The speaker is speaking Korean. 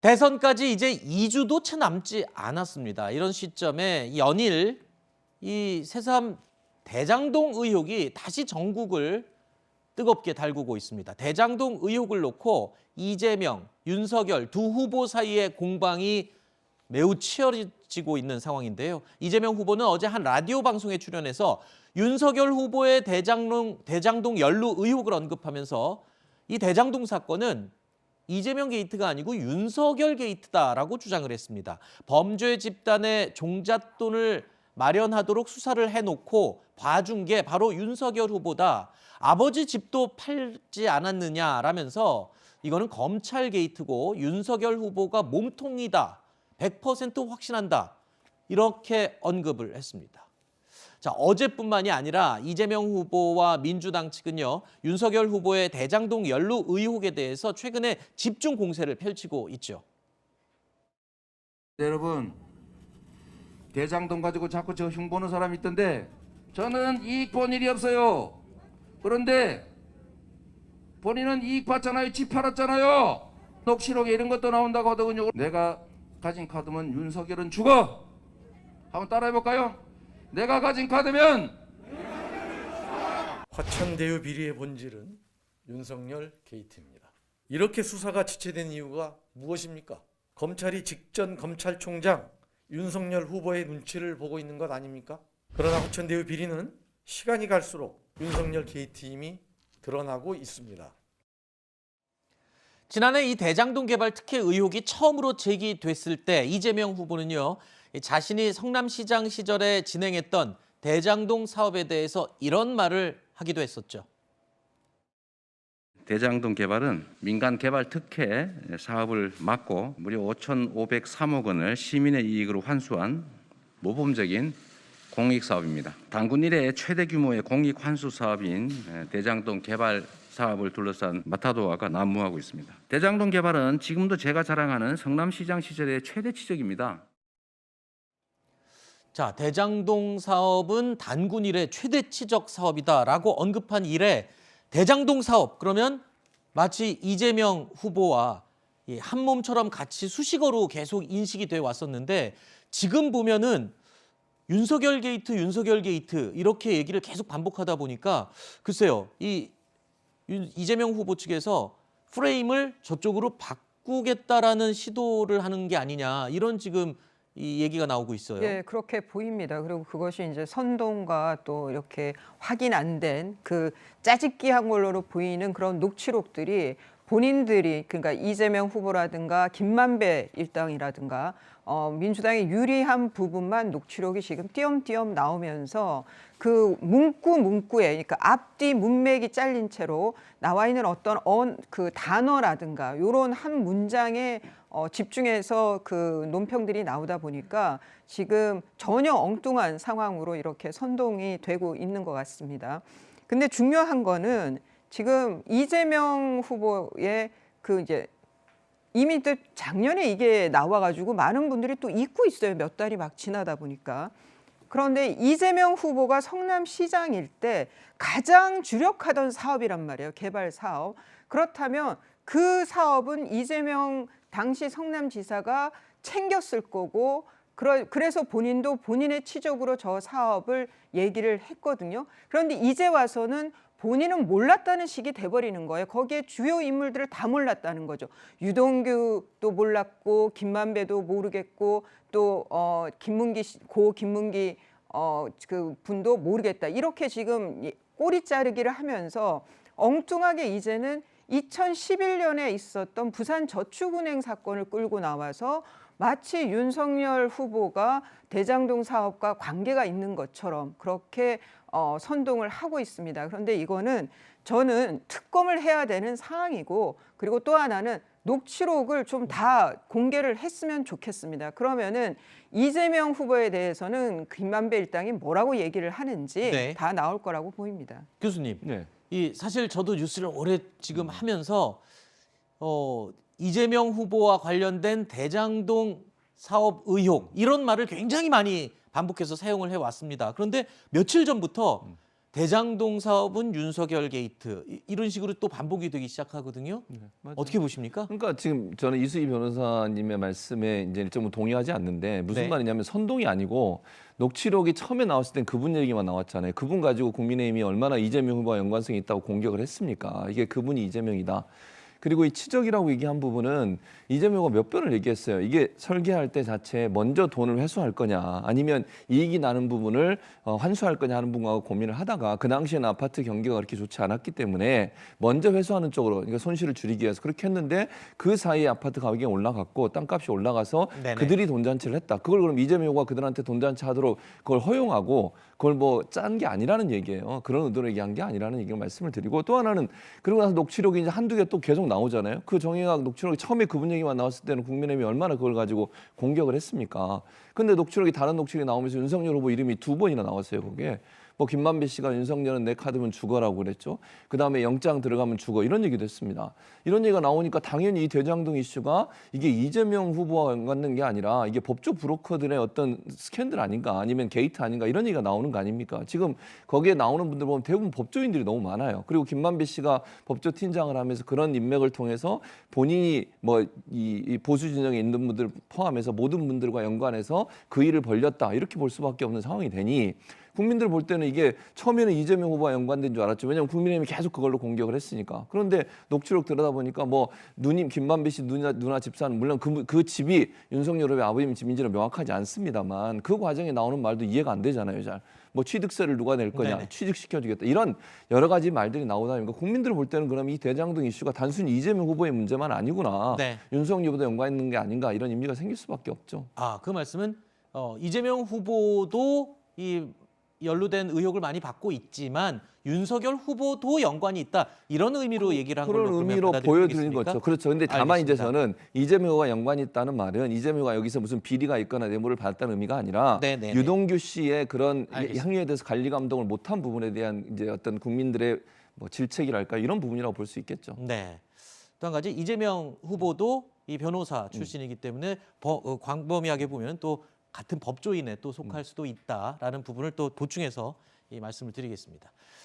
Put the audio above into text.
대선까지 이제 2주도 채 남지 않았습니다. 이런 시점에 연일 이 새삼 대장동 의혹이 다시 전국을 뜨겁게 달구고 있습니다. 대장동 의혹을 놓고 이재명, 윤석열 두 후보 사이의 공방이 매우 치열해지고 있는 상황인데요. 이재명 후보는 어제 한 라디오 방송에 출연해서 윤석열 후보의 대장동 연루 의혹을 언급하면서 이 대장동 사건은 이재명 게이트가 아니고 윤석열 게이트다라고 주장을 했습니다. 범죄 집단의 종잣돈을 마련하도록 수사를 해놓고 봐준 게 바로 윤석열 후보다. 아버지 집도 팔지 않았느냐라면서 이거는 검찰 게이트고 윤석열 후보가 몸통이다. 100% 확신한다. 이렇게 언급을 했습니다. 자, 어제뿐만이 아니라 이재명 후보와 민주당 측은요, 윤석열 후보의 대장동 연루 의혹에 대해서 최근에 집중 공세를 펼치고 있죠. 여러분, 대장동 가지고 자꾸 저 흉보는 사람이 있던데 저는 이익 본 일이 없어요. 그런데 본인은 이익 봤잖아요. 집 팔았잖아요. 녹취록에 이런 것도 나온다고 하더군요. 내가 가진 카드면 윤석열은 죽어. 한번 따라해볼까요? 내가 가진 카드면 화천대유 비리의 본질은 윤석열 게이트입니다. 이렇게 수사가 지체된 이유가 무엇입니까? 검찰이 직전 검찰총장 윤석열 후보의 눈치를 보고 있는 것 아닙니까? 그러나 화천대유 비리는 시간이 갈수록 윤석열 게이트임이 드러나고 있습니다. 지난해 이 대장동 개발 특혜 의혹이 처음으로 제기됐을 때 이재명 후보는요, 자신이 성남시장 시절에 진행했던 대장동 사업에 대해서 이런 말을 하기도 했었죠. 대장동 개발은 민간 개발 특혜 사업을 막고 무려 5,503억 원을 시민의 이익으로 환수한 모범적인 공익 사업입니다. 당군 이래 최대 규모의 공익 환수 사업인 대장동 개발 사업을 둘러싼 마타도아가 난무하고 있습니다. 대장동 개발은 지금도 제가 자랑하는 성남시장 시절의 최대 치적입니다. 자, 대장동 사업은 단군 이래 최대 치적 사업이다라고 언급한 이래 대장동 사업, 그러면 마치 이재명 후보와 한 몸처럼 같이 수식어로 계속 인식이 돼 왔었는데 지금 보면은 윤석열 게이트 이렇게 얘기를 계속 반복하다 보니까 글쎄요, 이재명 후보 측에서 프레임을 저쪽으로 바꾸겠다라는 시도를 하는 게 아니냐, 이런 지금 이 얘기가 나오고 있어요. 예, 그렇게 보입니다. 그리고 그것이 이제 선동과 또 이렇게 확인 안 된 그 짜집기한 걸로 보이는 그런 녹취록들이 본인들이, 그러니까 이재명 후보라든가 김만배 일당이라든가 민주당에 유리한 부분만 녹취록이 지금 띄엄띄엄 나오면서 그 문구에, 그러니까 앞뒤 문맥이 잘린 채로 나와 있는 어떤 그 단어라든가 이런 한 문장에 집중해서 그 논평들이 나오다 보니까 지금 전혀 엉뚱한 상황으로 이렇게 선동이 되고 있는 것 같습니다. 근데 중요한 거는 지금 이재명 후보의 그 이제 이미 또 작년에 이게 나와가지고 많은 분들이 또 잊고 있어요. 몇 달이 막 지나다 보니까. 그런데 이재명 후보가 성남시장일 때 가장 주력하던 사업이란 말이에요. 개발 사업. 그렇다면 그 사업은 이재명 당시 성남지사가 챙겼을 거고, 그래서 본인도 본인의 치적으로 저 사업을 얘기를 했거든요. 그런데 이제 와서는 본인은 몰랐다는 식이 돼버리는 거예요. 거기에 주요 인물들을 다 몰랐다는 거죠. 유동규도 몰랐고, 김만배도 모르겠고, 또 김문기 그 분도 모르겠다. 이렇게 지금 꼬리 자르기를 하면서 엉뚱하게 이제는 2011년에 있었던 부산저축은행 사건을 끌고 나와서 마치 윤석열 후보가 대장동 사업과 관계가 있는 것처럼 그렇게 선동을 하고 있습니다. 그런데 이거는 저는 특검을 해야 되는 상황이고, 그리고 또 하나는 녹취록을 좀 다 공개를 했으면 좋겠습니다. 그러면은 이재명 후보에 대해서는 김만배 일당이 뭐라고 얘기를 하는지 네. 다 나올 거라고 보입니다. 교수님, 네. 사실 저도 뉴스를 오래 지금 하면서 이재명 후보와 관련된 대장동 사업 의혹, 이런 말을 굉장히 많이 반복해서 사용을 해왔습니다. 그런데 며칠 전부터 대장동 사업은 윤석열 게이트 이런 식으로 또 반복이 되기 시작하거든요. 맞아요. 어떻게 보십니까? 그러니까 지금 저는 이수희 변호사님의 말씀에 이제 일정은 동의하지 않는데 무슨 네. 말이냐면 선동이 아니고 녹취록이 처음에 나왔을 땐 그분 얘기만 나왔잖아요. 그분 가지고 국민의힘이 얼마나 이재명 후보와 연관성이 있다고 공격을 했습니까? 이게 그분이 이재명이다. 그리고 이 치적이라고 얘기한 부분은 이재명 후보가 몇 번을 얘기했어요. 이게 설계할 때 자체에 먼저 돈을 회수할 거냐 아니면 이익이 나는 부분을 환수할 거냐 하는 부분하고 고민을 하다가 그 당시에는 아파트 경기가 그렇게 좋지 않았기 때문에 먼저 회수하는 쪽으로 그러니까 손실을 줄이기 위해서 그렇게 했는데 그 사이에 아파트 가격이 올라갔고 땅값이 올라가서 네네. 그들이 돈잔치를 했다. 그걸 그럼 이재명 후보가 그들한테 돈잔치 하도록 그걸 허용하고 그걸 뭐 짠 게 아니라는 얘기예요. 그런 의도로 얘기한 게 아니라는 얘기를 말씀을 드리고 또 하나는 그러고 나서 녹취록이 이제 한두 개 또 계속 나오잖아요. 그 정의학 녹취록이 처음에 그분 얘기만 나왔을 때는 국민의힘이 얼마나 그걸 가지고 공격을 했습니까? 근데 녹취록이 다른 녹취록이 나오면서 윤석열 후보 이름이 2번이나 나왔어요. 거기에. 뭐 김만배 씨가 윤석열은 내 카드면 죽어라고 그랬죠. 그다음에 영장 들어가면 죽어 이런 얘기도 했습니다. 이런 얘기가 나오니까 당연히 이 대장동 이슈가 이게 이재명 후보와 연관된 게 아니라 이게 법조 브로커들의 어떤 스캔들 아닌가 아니면 게이트 아닌가 이런 얘기가 나오는 거 아닙니까? 지금 거기에 나오는 분들 보면 대부분 법조인들이 너무 많아요. 그리고 김만배 씨가 법조 팀장을 하면서 그런 인맥을 통해서 본인이 뭐 이 보수 진영에 있는 분들 포함해서 모든 분들과 연관해서 그 일을 벌렸다 이렇게 볼 수밖에 없는 상황이 되니 국민들 볼 때는 이게 처음에는 이재명 후보와 연관된 줄 알았죠. 왜냐하면 국민의힘이 계속 그걸로 공격을 했으니까. 그런데 녹취록 들여다보니까 뭐 누님 김만배 씨 누나 집사는 물론 그 집이 윤석열 후보의 아버님 집인지는 명확하지 않습니다만 그 과정에 나오는 말도 이해가 안 되잖아요. 잘. 뭐 취득세를 누가 낼 거냐, 네네. 취직시켜주겠다 이런 여러 가지 말들이 나오다 보니까 국민들 볼 때는 그럼 이 대장동 이슈가 단순히 이재명 후보의 문제만 아니구나. 네. 윤석열 후보도 연관 있는 게 아닌가 이런 의미가 생길 수밖에 없죠. 아, 그 말씀은 이재명 후보도 이 연루된 의혹을 많이 받고 있지만 윤석열 후보도 연관이 있다 이런 의미로 얘기를 한 걸로 그런 그러면 의미로 받아들이면 보여드리는 되겠습니까? 거죠. 그렇죠. 근데 다만 이제 알겠습니다. 저는 이재명과 연관이 있다는 말은 이재명과 여기서 무슨 비리가 있거나 뇌물을 받았다는 의미가 아니라 네네네. 유동규 씨의 그런 알겠습니다. 향유에 대해서 관리 감독을 못한 부분에 대한 이제 어떤 국민들의 뭐 질책이랄까 이런 부분이라고 볼 수 있겠죠. 네. 또 한 가지 이재명 후보도 이 변호사 출신이기 때문에 광범위하게 보면 또 같은 법조인에 또 속할 수도 있다라는 부분을 또 보충해서 이 말씀을 드리겠습니다.